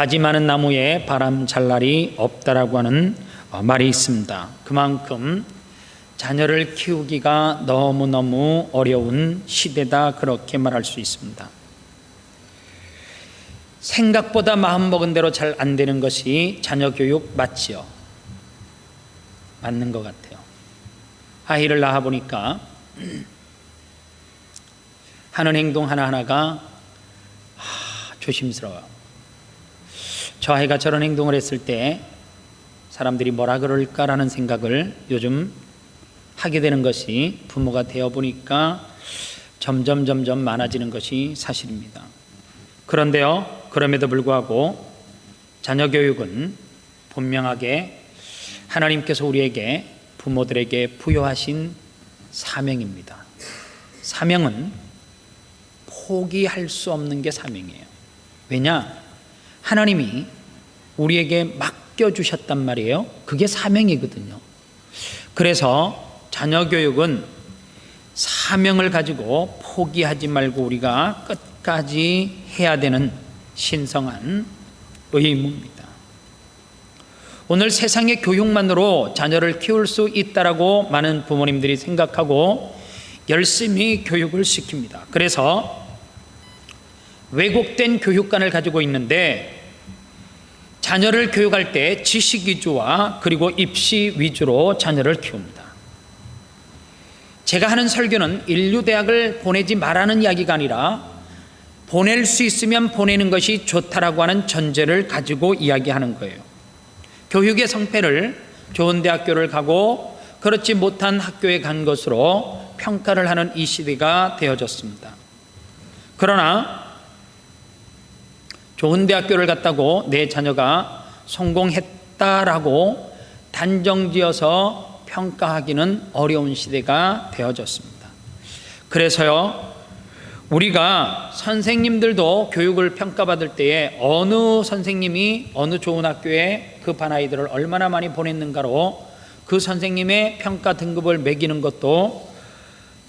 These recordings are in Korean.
가지 많은 나무에 바람 잘 날이 없다라고 하는 말이 있습니다. 그만큼 자녀를 키우기가 너무너무 어려운 시대다, 그렇게 말할 수 있습니다. 생각보다 마음먹은 대로 잘 안 되는 것이 자녀 교육 맞지요? 맞는 것 같아요. 아이를 낳아보니까 하는 행동 하나하나가 조심스러워요. 저 아이가 저런 행동을 했을 때 사람들이 뭐라 그럴까라는 생각을 요즘 하게 되는 것이 부모가 되어보니까 점점 많아지는 것이 사실입니다. 그런데요, 그럼에도 불구하고 자녀 교육은 분명하게 하나님께서 우리에게, 부모들에게 부여하신 사명입니다. 사명은 포기할 수 없는 게 사명이에요. 왜냐? 하나님이 우리에게 맡겨주셨단 말이에요. 그게 사명이거든요. 그래서 자녀 교육은 사명을 가지고 포기하지 말고 우리가 끝까지 해야 되는 신성한 의무입니다. 오늘 세상의 교육만으로 자녀를 키울 수 있다라고 많은 부모님들이 생각하고 열심히 교육을 시킵니다. 그래서 왜곡된 교육관을 가지고 있는데, 자녀를 교육할 때 지식 위주와 그리고 입시 위주로 자녀를 키웁니다. 제가 하는 설교는 인류대학을 보내지 말라는 이야기가 아니라 보낼 수 있으면 보내는 것이 좋다라고 하는 전제를 가지고 이야기하는 거예요. 교육의 성패를 좋은 대학교를 가고 그렇지 못한 학교에 간 것으로 평가를 하는 이 시대가 되어졌습니다. 그러나 좋은 대학교를 갔다고 내 자녀가 성공했다라고 단정지어서 평가하기는 어려운 시대가 되어졌습니다. 그래서요, 우리가 선생님들도 교육을 평가받을 때에 어느 선생님이 어느 좋은 학교에 그 반 아이들을 얼마나 많이 보냈는가로 그 선생님의 평가 등급을 매기는 것도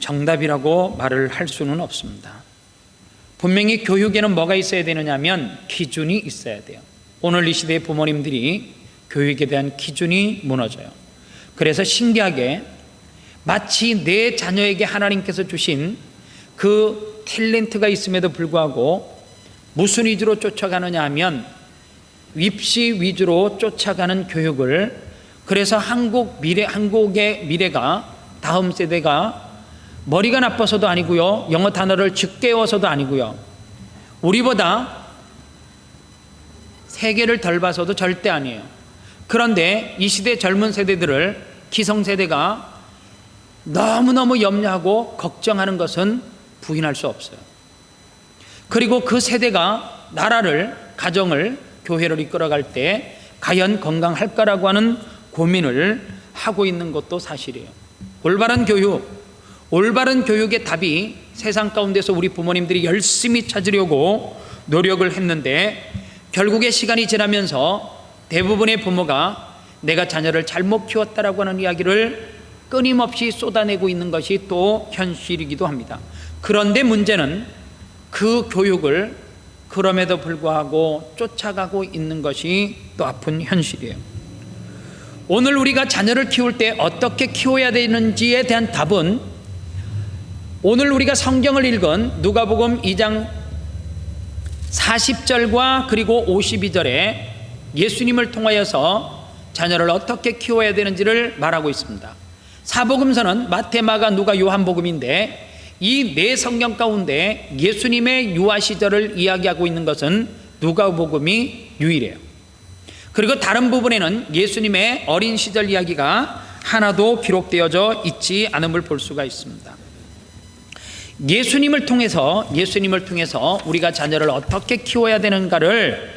정답이라고 말을 할 수는 없습니다. 분명히 교육에는 뭐가 있어야 되느냐 하면 기준이 있어야 돼요. 오늘 이 시대의 부모님들이 교육에 대한 기준이 무너져요. 그래서 신기하게 마치 내 자녀에게 하나님께서 주신 그 탤런트가 있음에도 불구하고 무슨 위주로 쫓아가느냐 하면 입시 위주로 쫓아가는 교육을, 그래서 한국의 미래가, 다음 세대가 머리가 나빠서도 아니고요, 영어 단어를 적게 외워서도 아니고요, 우리보다 세계를 덜 봐서도 절대 아니에요. 그런데 이 시대 젊은 세대들을 기성세대가 너무너무 염려하고 걱정하는 것은 부인할 수 없어요. 그리고 그 세대가 나라를, 가정을, 교회를 이끌어갈 때 과연 건강할까라고 하는 고민을 하고 있는 것도 사실이에요. 올바른 교육의 답이 세상 가운데서 우리 부모님들이 열심히 찾으려고 노력을 했는데, 결국에 시간이 지나면서 대부분의 부모가 내가 자녀를 잘못 키웠다라고 하는 이야기를 끊임없이 쏟아내고 있는 것이 또 현실이기도 합니다. 그런데 문제는 그 교육을 그럼에도 불구하고 쫓아가고 있는 것이 또 아픈 현실이에요. 오늘 우리가 자녀를 키울 때 어떻게 키워야 되는지에 대한 답은 오늘 우리가 성경을 읽은 누가복음 2장 40절과 그리고 52절에 예수님을 통하여서 자녀를 어떻게 키워야 되는지를 말하고 있습니다. 사복음서는 마태, 마가, 누가, 요한복음인데 이 네 성경 가운데 예수님의 유아 시절을 이야기하고 있는 것은 누가복음이 유일해요. 그리고 다른 부분에는 예수님의 어린 시절 이야기가 하나도 기록되어져 있지 않음을 볼 수가 있습니다. 예수님을 통해서 우리가 자녀를 어떻게 키워야 되는가를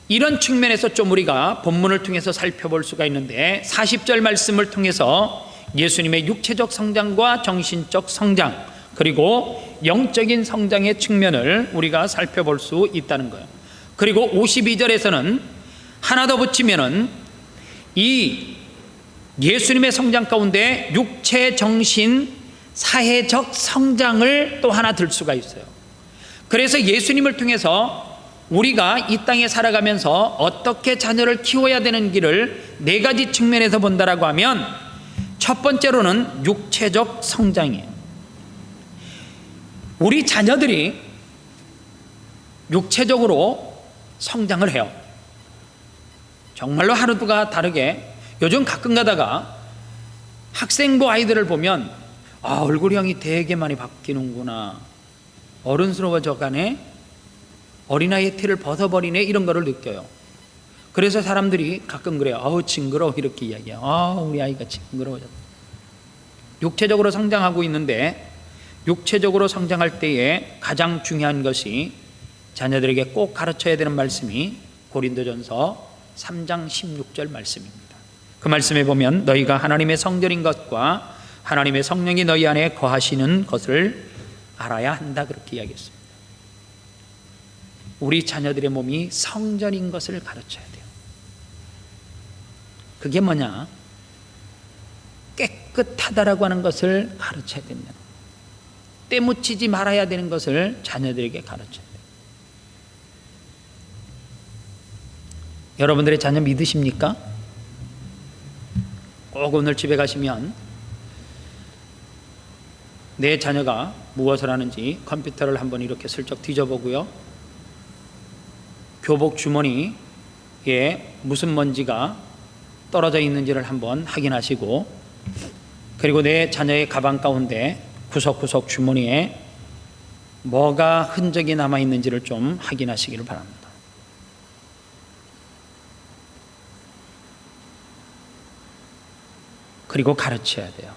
이런 측면에서 좀 우리가 본문을 통해서 살펴볼 수가 있는데, 40절 말씀을 통해서 예수님의 육체적 성장과 정신적 성장, 그리고 영적인 성장의 측면을 우리가 살펴볼 수 있다는 거예요. 그리고 52절에서는 하나 더 붙이면은 이 예수님의 성장 가운데 육체, 정신, 사회적 성장을 또 하나 들 수가 있어요. 그래서 예수님을 통해서 우리가 이 땅에 살아가면서 어떻게 자녀를 키워야 되는 길을 네 가지 측면에서 본다라고 하면, 첫 번째로는 육체적 성장이에요. 우리 자녀들이 육체적으로 성장을 해요. 정말로 하루가 다르게. 요즘 가끔 가다가 학생부 아이들을 보면 얼굴형이 되게 많이 바뀌는구나, 어른스러워져 가네, 어린아이의 티를 벗어버리네, 이런 거를 느껴요. 그래서 사람들이 가끔 그래요. 징그러워, 이렇게 이야기해요. 우리 아이가 징그러워졌다. 육체적으로 성장하고 있는데, 육체적으로 성장할 때에 가장 중요한 것이 자녀들에게 꼭 가르쳐야 되는 말씀이 고린도전서 3장 16절 말씀입니다. 그 말씀에 보면 너희가 하나님의 성전인 것과 하나님의 성령이 너희 안에 거하시는 것을 알아야 한다, 그렇게 이야기했습니다. 우리 자녀들의 몸이 성전인 것을 가르쳐야 돼요. 그게 뭐냐? 깨끗하다라고 하는 것을 가르쳐야 됩니다. 때묻히지 말아야 되는 것을 자녀들에게 가르쳐야 돼요. 여러분들의 자녀 믿으십니까? 꼭 오늘 집에 가시면 내 자녀가 무엇을 하는지 컴퓨터를 한번 이렇게 슬쩍 뒤져보고요, 교복 주머니에 무슨 먼지가 떨어져 있는지를 한번 확인하시고, 그리고 내 자녀의 가방 가운데 구석구석 주머니에 뭐가 흔적이 남아있는지를 좀 확인하시기를 바랍니다. 그리고 가르쳐야 돼요.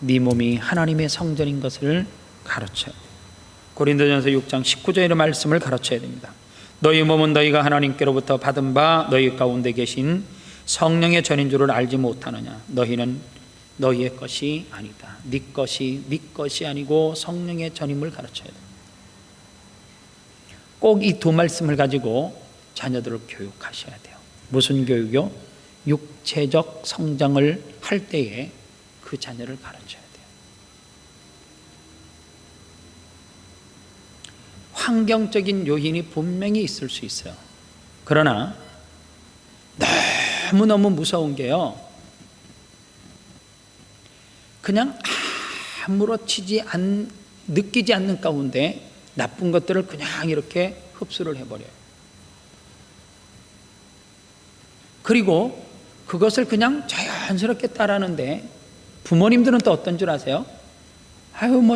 네 몸이 하나님의 성전인 것을 가르쳐야 돼요. 고린도전서 6장 19절의 말씀을 가르쳐야 됩니다. 너희 몸은 너희가 하나님께로부터 받은 바 너희 가운데 계신 성령의 전인 줄을 알지 못하느냐. 너희는 너희의 것이 아니다. 네 것이 아니고 성령의 전임을 가르쳐야 돼요. 꼭 이 두 말씀을 가지고 자녀들을 교육하셔야 돼요. 무슨 교육이요? 육체적 성장을 할 때에 그 자녀를 가르쳐야 돼요. 환경적인 요인이 분명히 있을 수 있어요. 그러나 너무너무 무서운 게요, 그냥 느끼지 않는 가운데 나쁜 것들을 그냥 이렇게 흡수를 해버려요. 그리고 그것을 그냥 자연스럽게 따라하는데, 부모님들은 또 어떤 줄 아세요?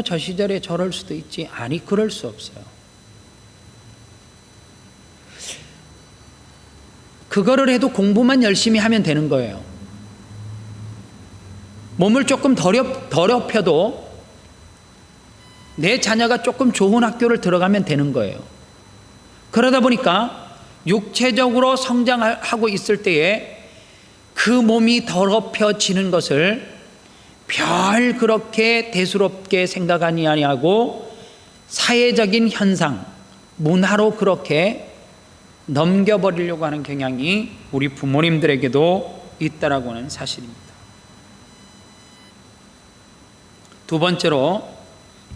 저 시절에 저럴 수도 있지. 아니, 그럴 수 없어요. 그거를 해도 공부만 열심히 하면 되는 거예요. 몸을 조금 더럽혀도 내 자녀가 조금 좋은 학교를 들어가면 되는 거예요. 그러다 보니까 육체적으로 성장하고 있을 때에 그 몸이 더럽혀지는 것을 별 그렇게 대수롭게 생각하니 아니하고 사회적인 현상, 문화로 그렇게 넘겨버리려고 하는 경향이 우리 부모님들에게도 있다라고 하는 사실입니다. 두 번째로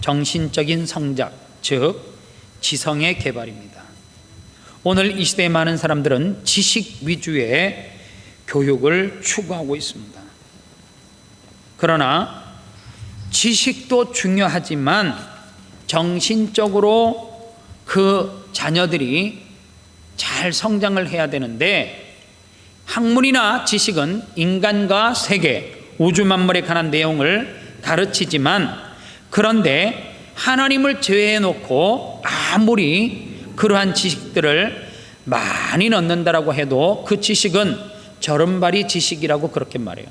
정신적인 성장, 즉 지성의 개발입니다. 오늘 이 시대의 많은 사람들은 지식 위주의 교육을 추구하고 있습니다. 그러나 지식도 중요하지만 정신적으로 그 자녀들이 잘 성장을 해야 되는데, 학문이나 지식은 인간과 세계, 우주 만물에 관한 내용을 가르치지만, 그런데 하나님을 제외해 놓고 아무리 그러한 지식들을 많이 넣는다라고 해도 그 지식은 저른발이 지식이라고 그렇게 말해요.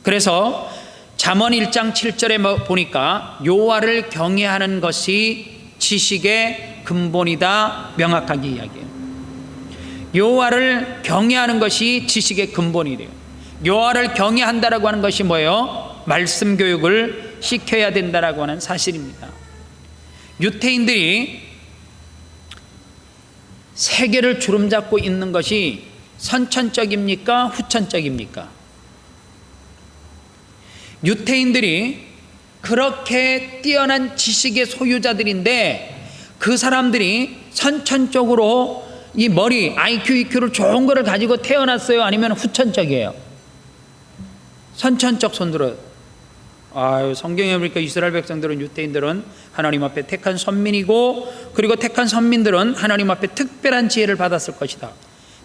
그래서 잠언 1장 7절에 보니까 여호와를 경외하는 것이 지식의 근본이다, 명확하게 이야기해요. 여호와를 경외하는 것이 지식의 근본이래요. 여호와를 경외한다라고 하는 것이 뭐예요? 말씀 교육을 시켜야 된다라고 하는 사실입니다. 유태인들이 세계를 주름잡고 있는 것이 선천적입니까? 후천적입니까? 유태인들이 그렇게 뛰어난 지식의 소유자들인데 그 사람들이 선천적으로 이 머리, IQ, EQ를 좋은 거를 가지고 태어났어요? 아니면 후천적이에요? 선천적. 손들어요. 성경에 보니까 이스라엘 백성들은, 유대인들은 하나님 앞에 택한 선민이고, 그리고 택한 선민들은 하나님 앞에 특별한 지혜를 받았을 것이다.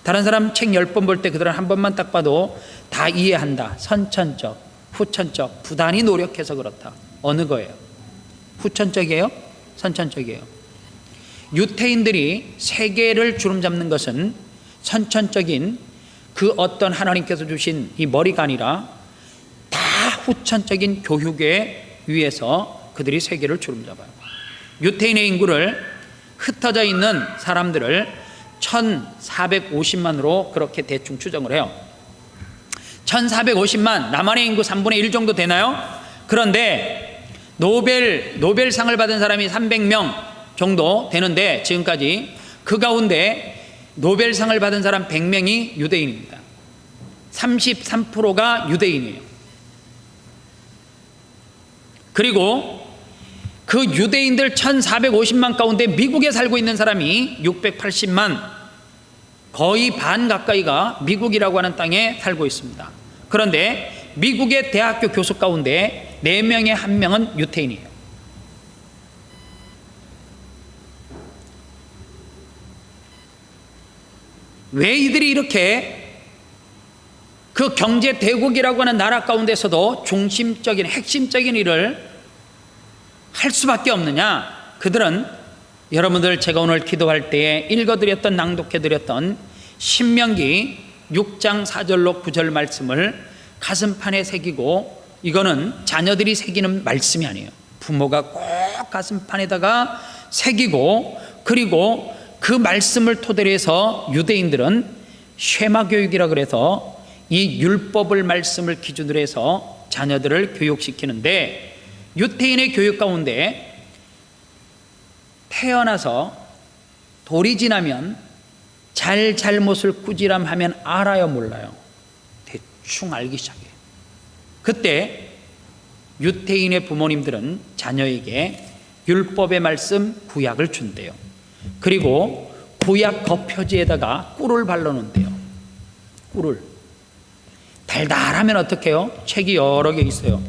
다른 사람 책 10번 볼 때 그들은 한 번만 딱 봐도 다 이해한다. 선천적, 후천적, 부단히 노력해서 그렇다. 어느 거예요? 후천적이에요? 선천적이에요? 유태인들이 세계를 주름잡는 것은 선천적인 그 어떤 하나님께서 주신 이 머리가 아니라 다 후천적인 교육에 의해서 그들이 세계를 주름잡아요. 유태인의 인구를, 흩어져 있는 사람들을 1450만으로 그렇게 대충 추정을 해요. 1450만, 남한의 인구 3분의 1 정도 되나요? 그런데 노벨상을 받은 사람이 300명 정도 되는데, 지금까지 그 가운데 노벨상을 받은 사람 100명이 유대인입니다. 33%가 유대인이에요. 그리고 그 유대인들 1450만 가운데 미국에 살고 있는 사람이 680만, 거의 반 가까이가 미국이라고 하는 땅에 살고 있습니다. 그런데 미국의 대학교 교수 가운데 4명에 1명은 유태인이에요. 왜 이들이 이렇게 그 경제 대국이라고 하는 나라 가운데서도 중심적인, 핵심적인 일을 할 수밖에 없느냐? 그들은 여러분들, 제가 오늘 기도할 때에 읽어드렸던, 낭독해드렸던 신명기 6장 4절로 9절 말씀을 가슴판에 새기고, 이거는 자녀들이 새기는 말씀이 아니에요. 부모가 꼭 가슴판에다가 새기고, 그리고 그 말씀을 토대로 해서 유대인들은 쉐마 교육이라 그래서 이 율법을, 말씀을 기준으로 해서 자녀들을 교육시키는데, 유태인의 교육 가운데 태어나서 돌이 지나면 잘못을 꾸지람하면 알아요, 몰라요? 대충 알기 시작해요. 그때 유태인의 부모님들은 자녀에게 율법의 말씀, 구약을 준대요. 그리고 구약 겉표지에다가 꿀을 발라놓는데요. 꿀을. 달달하면 어떻게 해요? 책이 여러 개 있어요.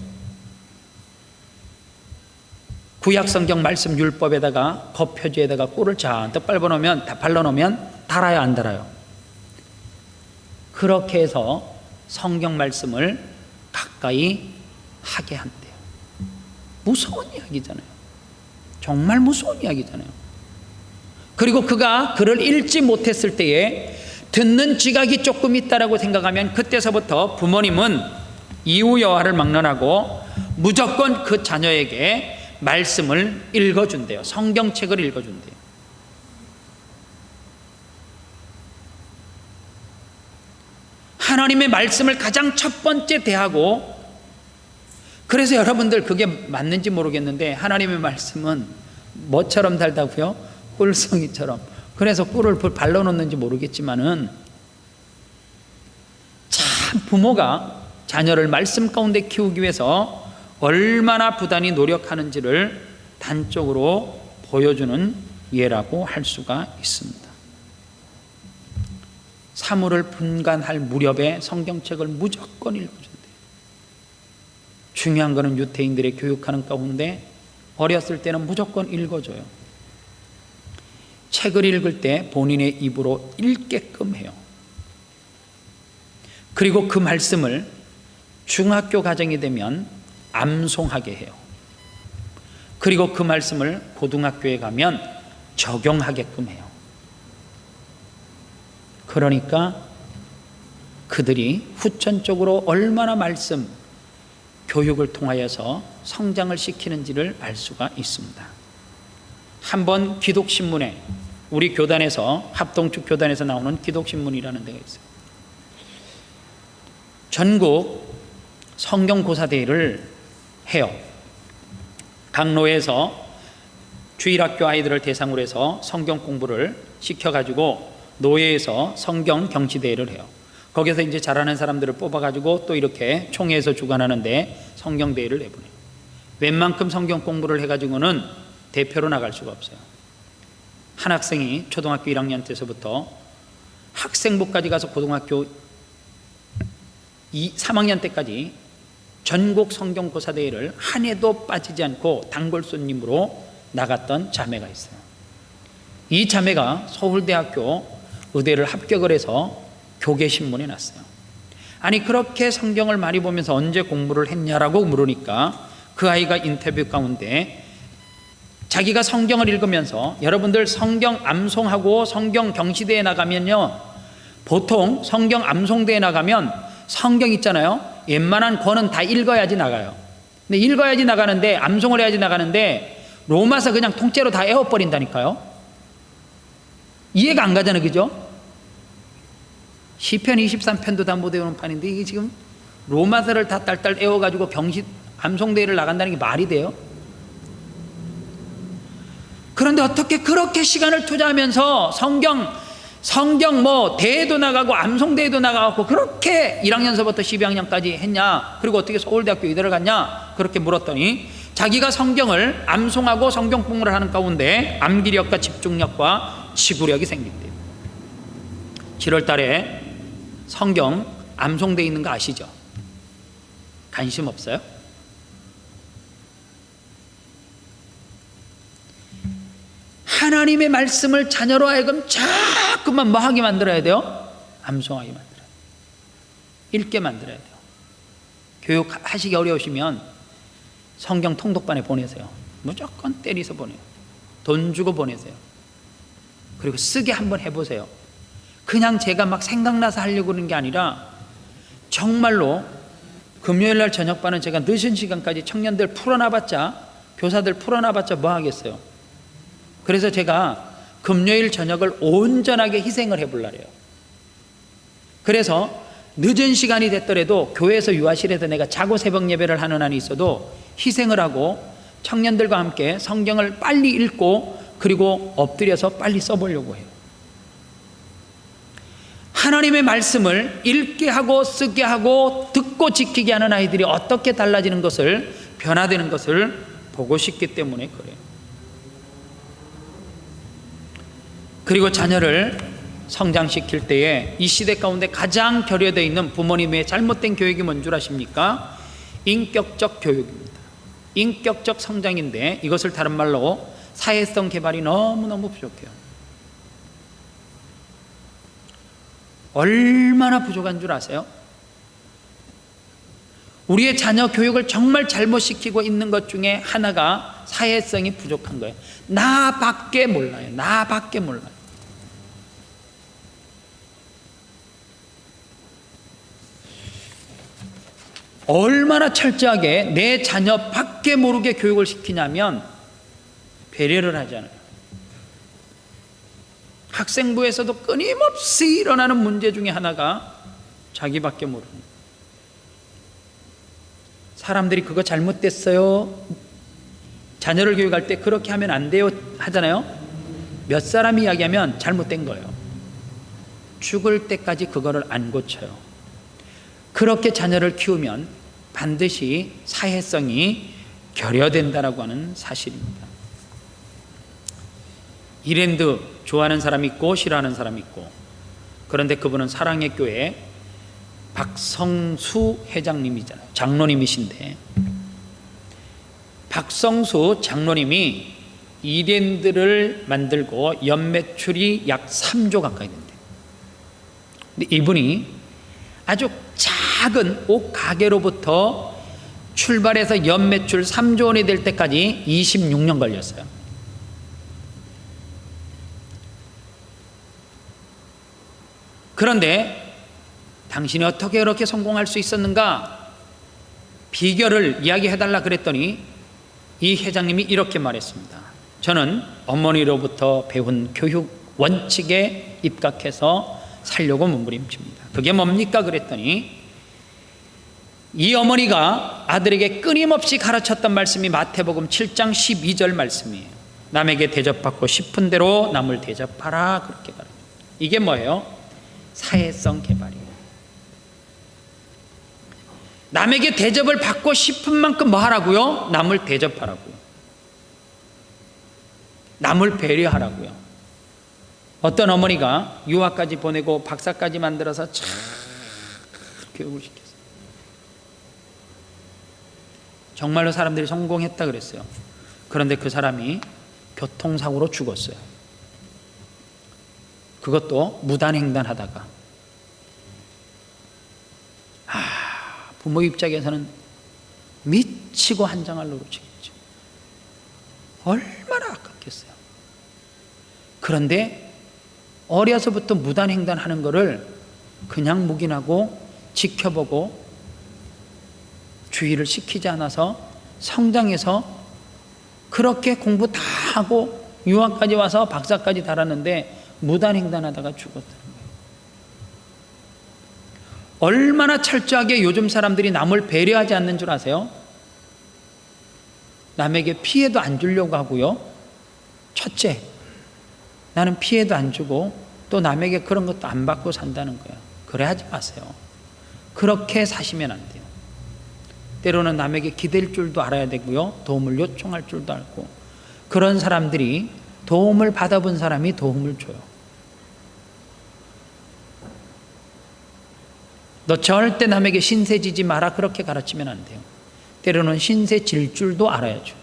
구약 성경 말씀 율법에다가 겉표지에다가 꿀을 잔뜩 발라놓으면 달아요, 안 달아요? 그렇게 해서 성경 말씀을 가까이 하게 한대요. 무서운 이야기잖아요. 정말 무서운 이야기잖아요. 그리고 그가 글을 읽지 못했을 때에 듣는 지각이 조금 있다라고 생각하면, 그때서부터 부모님은 이후 여하를 막론하고 무조건 그 자녀에게 말씀을 읽어준대요. 성경책을 읽어준대요. 하나님의 말씀을 가장 첫 번째 대하고, 그래서 여러분들 그게 맞는지 모르겠는데, 하나님의 말씀은 뭐처럼 달다고요? 꿀송이처럼. 그래서 꿀을 발라놓는지 모르겠지만은, 참 부모가 자녀를 말씀 가운데 키우기 위해서 얼마나 부단히 노력하는지를 단적으로 보여주는 예라고 할 수가 있습니다. 사물을 분간할 무렵에 성경책을 무조건 읽어준대요. 중요한 것은 유태인들의 교육하는 가운데 어렸을 때는 무조건 읽어줘요. 책을 읽을 때 본인의 입으로 읽게끔 해요. 그리고 그 말씀을 중학교 과정이 되면 암송하게 해요. 그리고 그 말씀을 고등학교에 가면 적용하게끔 해요. 그러니까 그들이 후천적으로 얼마나 말씀 교육을 통하여서 성장을 시키는지를 알 수가 있습니다. 한번 기독신문에, 우리 교단에서, 합동축 교단에서 나오는 기독신문이라는 데가 있어요. 전국 성경고사대회를 해요. 강로에서 주일학교 아이들을 대상으로 해서 성경 공부를 시켜가지고 노예에서 성경 경시대회를 해요. 거기서 이제 잘하는 사람들을 뽑아가지고 또 이렇게 총회에서 주관하는데 성경대회를 내보내요. 웬만큼 성경 공부를 해가지고는 대표로 나갈 수가 없어요. 한 학생이 초등학교 1학년 때서부터 학생부까지 가서 고등학교 3학년 때까지 전국 성경고사대회를 한 해도 빠지지 않고 단골 손님으로 나갔던 자매가 있어요. 이 자매가 서울대학교 의대를 합격을 해서 교계신문에 났어요. 아니, 그렇게 성경을 많이 보면서 언제 공부를 했냐라고 물으니까 그 아이가 인터뷰 가운데 자기가 성경을 읽으면서, 여러분들 성경 암송하고 성경 경시대에 나가면요, 보통 성경 암송대에 나가면 성경 있잖아요, 웬만한 권은 다 읽어야지 나가요. 근데 읽어야지 나가는데, 암송을 해야지 나가는데 로마서 그냥 통째로 다 외워버린다니까요. 이해가 안 가잖아요, 그죠? 시편 23편도 다 못 외우는 판인데 이게 지금 로마서를 다 딸딸 외워가지고 경시 암송대회를 나간다는 게 말이 돼요? 그런데 어떻게 그렇게 시간을 투자하면서 성경 뭐 대회도 나가고 암송대회도 나가고 그렇게 1학년서부터 12학년까지 했냐, 그리고 어떻게 서울대학교 의대를 갔냐, 그렇게 물었더니 자기가 성경을 암송하고 성경 공부를 하는 가운데 암기력과 집중력과 지구력이 생긴대요. 7월 달에 성경 암송대회 있는 거 아시죠? 관심 없어요? 하나님의 말씀을 자녀로 하여금 자꾸만 뭐 하게 만들어야 돼요? 암송하게 만들어야 돼요. 읽게 만들어야 돼요. 교육하시기 어려우시면 성경 통독반에 보내세요. 무조건 때리서 보내요. 돈 주고 보내세요. 그리고 쓰게 한번 해보세요. 그냥 제가 막 생각나서 하려고 그러는 게 아니라 정말로 금요일날 저녁반은 제가 늦은 시간까지 청년들 풀어놔봤자, 교사들 풀어놔봤자 뭐 하겠어요. 그래서 제가 금요일 저녁을 온전하게 희생을 해보려고 해요. 그래서 늦은 시간이 됐더라도 교회에서 유아실에서 내가 자고 새벽 예배를 하는 한이 있어도 희생을 하고 청년들과 함께 성경을 빨리 읽고 그리고 엎드려서 빨리 써보려고 해요. 하나님의 말씀을 읽게 하고 쓰게 하고 듣고 지키게 하는 아이들이 어떻게 달라지는 것을, 변화되는 것을 보고 싶기 때문에 그래요. 그리고 자녀를 성장시킬 때에 이 시대 가운데 가장 결여되어 있는 부모님의 잘못된 교육이 뭔 줄 아십니까? 인격적 교육입니다. 인격적 성장인데 이것을 다른 말로 사회성 개발이 너무너무 부족해요. 얼마나 부족한 줄 아세요? 우리의 자녀 교육을 정말 잘못 시키고 있는 것 중에 하나가 사회성이 부족한 거예요. 나밖에 몰라요. 나밖에 몰라요. 얼마나 철저하게 내 자녀 밖에 모르게 교육을 시키냐면 배려를 하잖아요. 학생부에서도 끊임없이 일어나는 문제 중에 하나가 자기밖에 모르는 거예요. 사람들이 그거 잘못됐어요, 자녀를 교육할 때 그렇게 하면 안 돼요 하잖아요. 몇 사람이 이야기하면 잘못된 거예요. 죽을 때까지 그거를 안 고쳐요. 그렇게 자녀를 키우면 반드시 사회성이 결여된다라고 하는 사실입니다. 이랜드 좋아하는 사람이 있고 싫어하는 사람이 있고, 그런데 그분은 사랑의 교회 박성수 회장님이잖아요. 장로님이신데, 박성수 장로님이 이랜드를 만들고 연매출이 약 3조 가까이 된대요. 근데 이분이 아주 작은 옷 가게로부터 출발해서 연매출 3조 원이 될 때까지 26년 걸렸어요. 그런데 당신이 어떻게 이렇게 성공할 수 있었는가? 비결을 이야기해달라 그랬더니 이 회장님이 이렇게 말했습니다. 저는 어머니로부터 배운 교육 원칙에 입각해서 살려고 몸부림칩니다. 그게 뭡니까? 그랬더니 이 어머니가 아들에게 끊임없이 가르쳤던 말씀이 마태복음 7장 12절 말씀이에요. 남에게 대접받고 싶은 대로 남을 대접하라, 그렇게 가르쳐요. 이게 뭐예요? 사회성 개발이에요. 남에게 대접을 받고 싶은 만큼 뭐 하라고요? 남을 대접하라고요. 남을 배려하라고요. 어떤 어머니가 유학까지 보내고 박사까지 만들어서 참 교육을 시켰어요. 정말로 사람들이 성공했다 그랬어요. 그런데 그 사람이 교통사고로 죽었어요. 그것도 무단횡단하다가. 부모 입장에서는 미치고 한장할 노릇이겠죠. 얼마나 아깝겠어요. 그런데 어려서부터 무단횡단하는 것을 그냥 묵인하고 지켜보고 주의를 시키지 않아서 성장해서 그렇게 공부 다 하고 유학까지 와서 박사까지 달았는데 무단횡단하다가 죽었다는 거예요. 얼마나 철저하게 요즘 사람들이 남을 배려하지 않는 줄 아세요? 남에게 피해도 안 주려고 하고요. 첫째, 나는 피해도 안 주고 또 남에게 그런 것도 안 받고 산다는 거예요. 그래 하지 마세요. 그렇게 사시면 안 돼요. 때로는 남에게 기댈 줄도 알아야 되고요. 도움을 요청할 줄도 알고. 그런 사람들이 도움을 받아본 사람이 도움을 줘요. 너 절대 남에게 신세 지지 마라 그렇게 가르치면 안 돼요. 때로는 신세 질 줄도 알아야죠.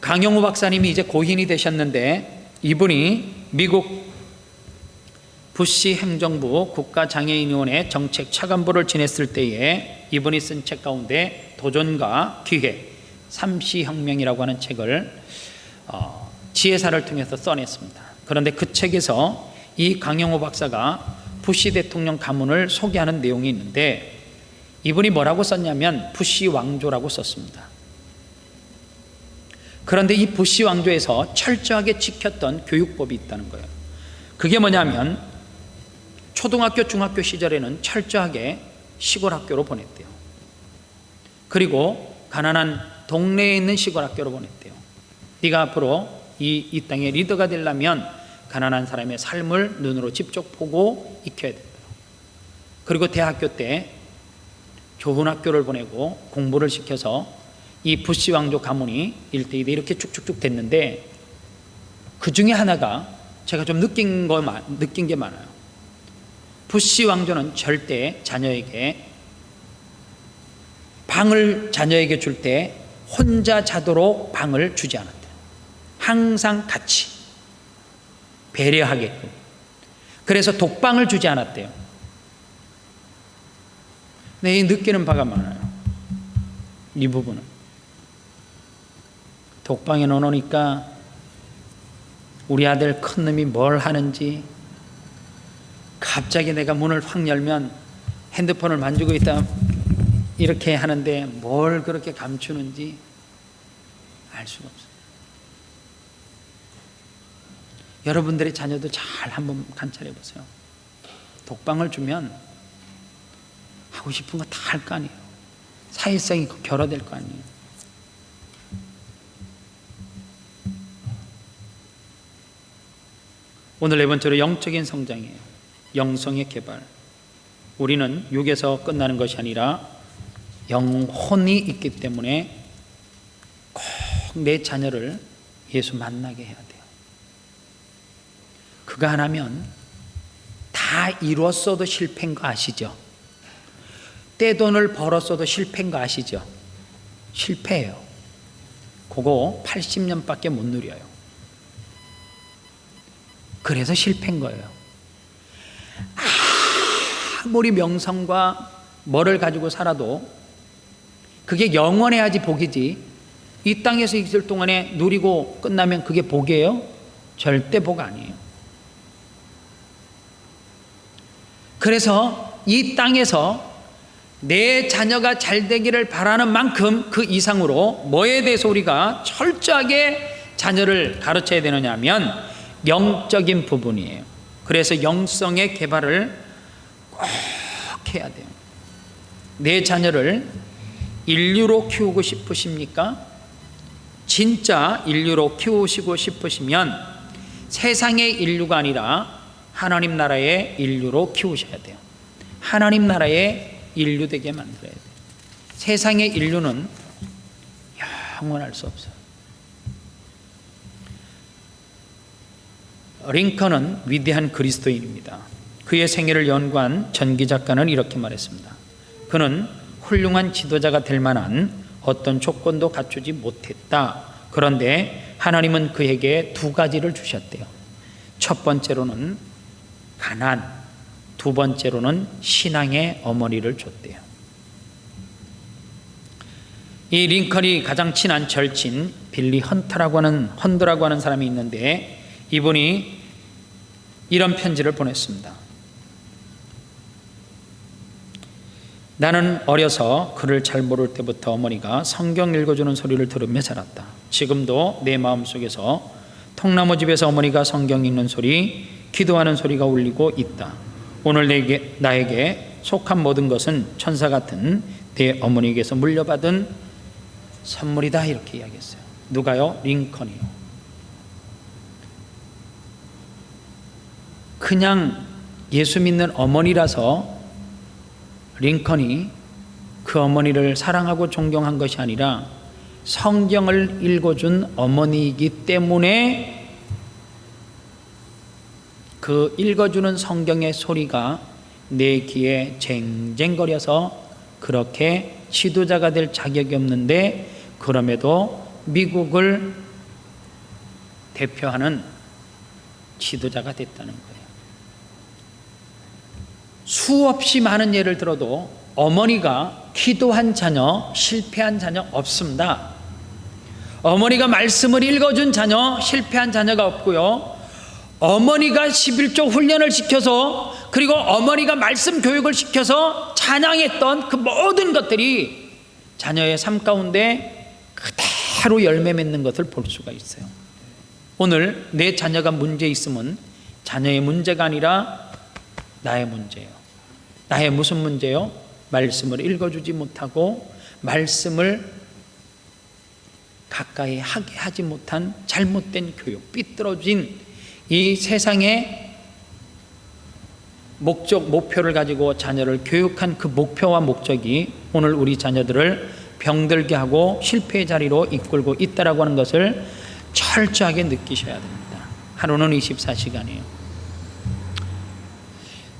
강영우 박사님이 이제 고인이 되셨는데 이분이 미국 부시 행정부 국가장애인위원회 정책 차관보를 지냈을 때에 이분이 쓴 책 가운데 도전과 기회, 삼시혁명이라고 하는 책을 지혜사를 통해서 써냈습니다. 그런데 그 책에서 이 강영우 박사가 부시 대통령 가문을 소개하는 내용이 있는데 이분이 뭐라고 썼냐면 부시 왕조라고 썼습니다. 그런데 이 부시 왕조에서 철저하게 지켰던 교육법이 있다는 거예요. 그게 뭐냐면 초등학교, 중학교 시절에는 철저하게 시골 학교로 보냈대요. 그리고 가난한 동네에 있는 시골 학교로 보냈대요. 네가 앞으로 이 땅의 리더가 되려면 가난한 사람의 삶을 눈으로 직접 보고 익혀야 된다. 그리고 대학교 때 좋은 학교를 보내고 공부를 시켜서 이 부시 왕조 가문이 1대 2대 이렇게 쭉쭉쭉 됐는데 그 중에 하나가 제가 좀 느낀 게 많아요. 부시 왕조는 절대 자녀에게 방을 자녀에게 줄 때 혼자 자도록 방을 주지 않았대요. 항상 같이 배려하게끔. 그래서 독방을 주지 않았대요. 네, 느끼는 바가 많아요. 이 부분은 독방에 넣어놓으니까 우리 아들 큰 놈이 뭘 하는지 갑자기 내가 문을 확 열면 핸드폰을 만지고 있다 이렇게 하는데 뭘 그렇게 감추는지 알 수가 없어요. 여러분들의 자녀도 잘 한번 관찰해 보세요. 독방을 주면 하고 싶은 거 다 할 거 아니에요. 사회성이 결여될 거 아니에요. 오늘 네 번째로 영적인 성장이에요. 영성의 개발. 우리는 육에서 끝나는 것이 아니라 영혼이 있기 때문에 꼭 내 자녀를 예수 만나게 해야 돼요. 그거 안 하면 다 이뤘어도 실패인 거 아시죠? 떼돈을 벌었어도 실패인 거 아시죠? 실패예요. 그거 80년밖에 못 누려요. 그래서 실패인 거예요. 아무리 명성과 뭐를 가지고 살아도 그게 영원해야지 복이지 이 땅에서 있을 동안에 누리고 끝나면 그게 복이에요? 절대 복 아니에요. 그래서 이 땅에서 내 자녀가 잘 되기를 바라는 만큼 그 이상으로 뭐에 대해서 우리가 철저하게 자녀를 가르쳐야 되느냐 하면 영적인 부분이에요. 그래서 영성의 개발을 꼭 해야 돼요. 내 자녀를 인류로 키우고 싶으십니까? 진짜 인류로 키우시고 싶으시면 세상의 인류가 아니라 하나님 나라의 인류로 키우셔야 돼요. 하나님 나라의 인류 되게 만들어야 돼요. 세상의 인류는 영원할 수 없어요. 링컨은 위대한 그리스도인입니다. 그의 생애를 연구한 전기 작가는 이렇게 말했습니다. 그는 훌륭한 지도자가 될 만한 어떤 조건도 갖추지 못했다. 그런데 하나님은 그에게 두 가지를 주셨대요. 첫 번째로는 가난, 두 번째로는 신앙의 어머니를 줬대요. 이 링컨이 가장 친한 절친 빌리 헌터라고 하는 사람이 있는데, 이분이 이런 편지를 보냈습니다. 나는 어려서 글을 잘 모를 때부터 어머니가 성경 읽어주는 소리를 들으며 자랐다. 지금도 내 마음속에서 통나무 집에서 어머니가 성경 읽는 소리, 기도하는 소리가 울리고 있다. 오늘 나에게 속한 모든 것은 천사 같은 내 어머니에게서 물려받은 선물이다. 이렇게 이야기했어요. 누가요? 링컨이요. 그냥 예수 믿는 어머니라서 링컨이 그 어머니를 사랑하고 존경한 것이 아니라 성경을 읽어준 어머니이기 때문에 그 읽어주는 성경의 소리가 내 귀에 쟁쟁거려서 그렇게 지도자가 될 자격이 없는데, 그럼에도 미국을 대표하는 지도자가 됐다는 거예요. 수없이 많은 예를 들어도 어머니가 기도한 자녀, 실패한 자녀 없습니다. 어머니가 말씀을 읽어준 자녀, 실패한 자녀가 없고요. 어머니가 11조 훈련을 시켜서, 그리고 어머니가 말씀 교육을 시켜서 찬양했던 그 모든 것들이 자녀의 삶 가운데 그대로 열매 맺는 것을 볼 수가 있어요. 오늘 내 자녀가 문제 있으면 자녀의 문제가 아니라 나의 문제예요. 나의 무슨 문제요? 말씀을 읽어주지 못하고 말씀을 가까이 하게 하지 못한 잘못된 교육, 삐뚤어진 이 세상의 목표를 가지고 자녀를 교육한 그 목표와 목적이 오늘 우리 자녀들을 병들게 하고 실패의 자리로 이끌고 있다라고 하는 것을 철저하게 느끼셔야 됩니다. 하루는 24시간이에요.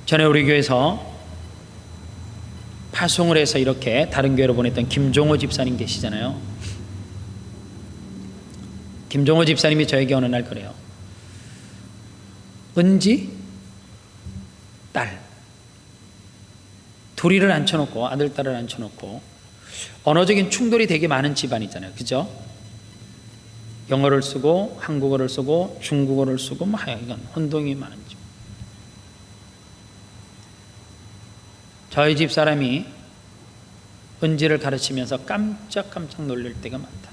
전에 우리 교회에서 파송을 해서 이렇게 다른 교회로 보냈던 김종호 집사님 계시잖아요. 김종호 집사님이 저에게 어느 날 그래요. 은지, 딸 둘이를 앉혀놓고, 아들, 딸을 앉혀놓고 언어적인 충돌이 되게 많은 집안이잖아요. 그죠? 영어를 쓰고 한국어를 쓰고 중국어를 쓰고 뭐 하여간 혼동이 많은 집. 저희 집 사람이 은지를 가르치면서 깜짝깜짝 놀랄 때가 많다.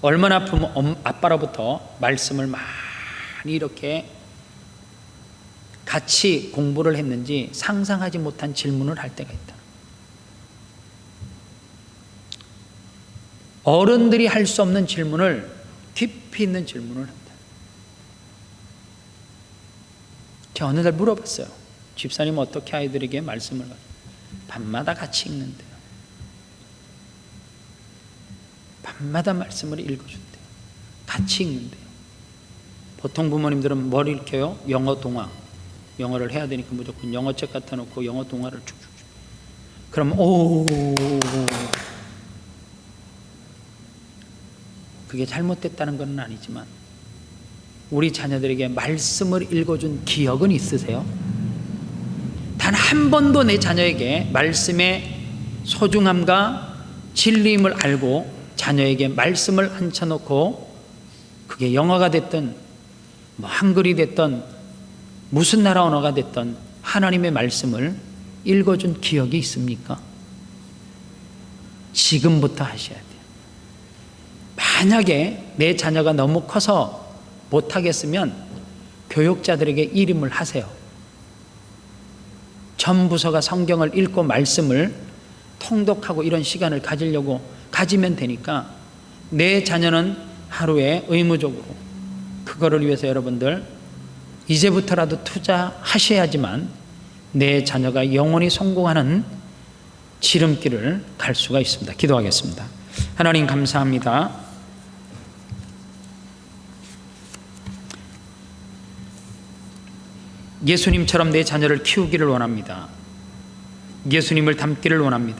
얼마나 아프면 아빠로부터 말씀을 많이 이렇게 같이 공부를 했는지 상상하지 못한 질문을 할 때가 있다. 어른들이 할 수 없는 질문을, 깊이 있는 질문을 한다. 제가 어느 날 물어봤어요. 집사님 어떻게 아이들에게 말씀을 밤마다 같이 읽는데요. 밤마다 말씀을 읽어준대요. 같이 읽는데요. 보통 부모님들은 뭘 읽혀요? 영어 동화. 영어를 해야 되니까 무조건 영어책 갖다 놓고 영어 동화를 쭉쭉쭉. 그럼 그게 잘못됐다는 건 아니지만 우리 자녀들에게 말씀을 읽어준 기억은 있으세요? 단 한 번도 내 자녀에게 말씀의 소중함과 진리임을 알고 자녀에게 말씀을 앉혀놓고 그게 영어가 됐든 뭐 한글이 됐든 무슨 나라 언어가 됐든 하나님의 말씀을 읽어준 기억이 있습니까? 지금부터 하셔야 돼요. 만약에 내 자녀가 너무 커서 못하겠으면 교육자들에게 일임을 하세요. 전 부서가 성경을 읽고 말씀을 통독하고 이런 시간을 가지면 되니까 내 자녀는 하루에 의무적으로 그거를 위해서 여러분들 이제부터라도 투자하셔야지만 내 자녀가 영원히 성공하는 지름길을 갈 수가 있습니다. 기도하겠습니다. 하나님 감사합니다. 예수님처럼 내 자녀를 키우기를 원합니다. 예수님을 닮기를 원합니다.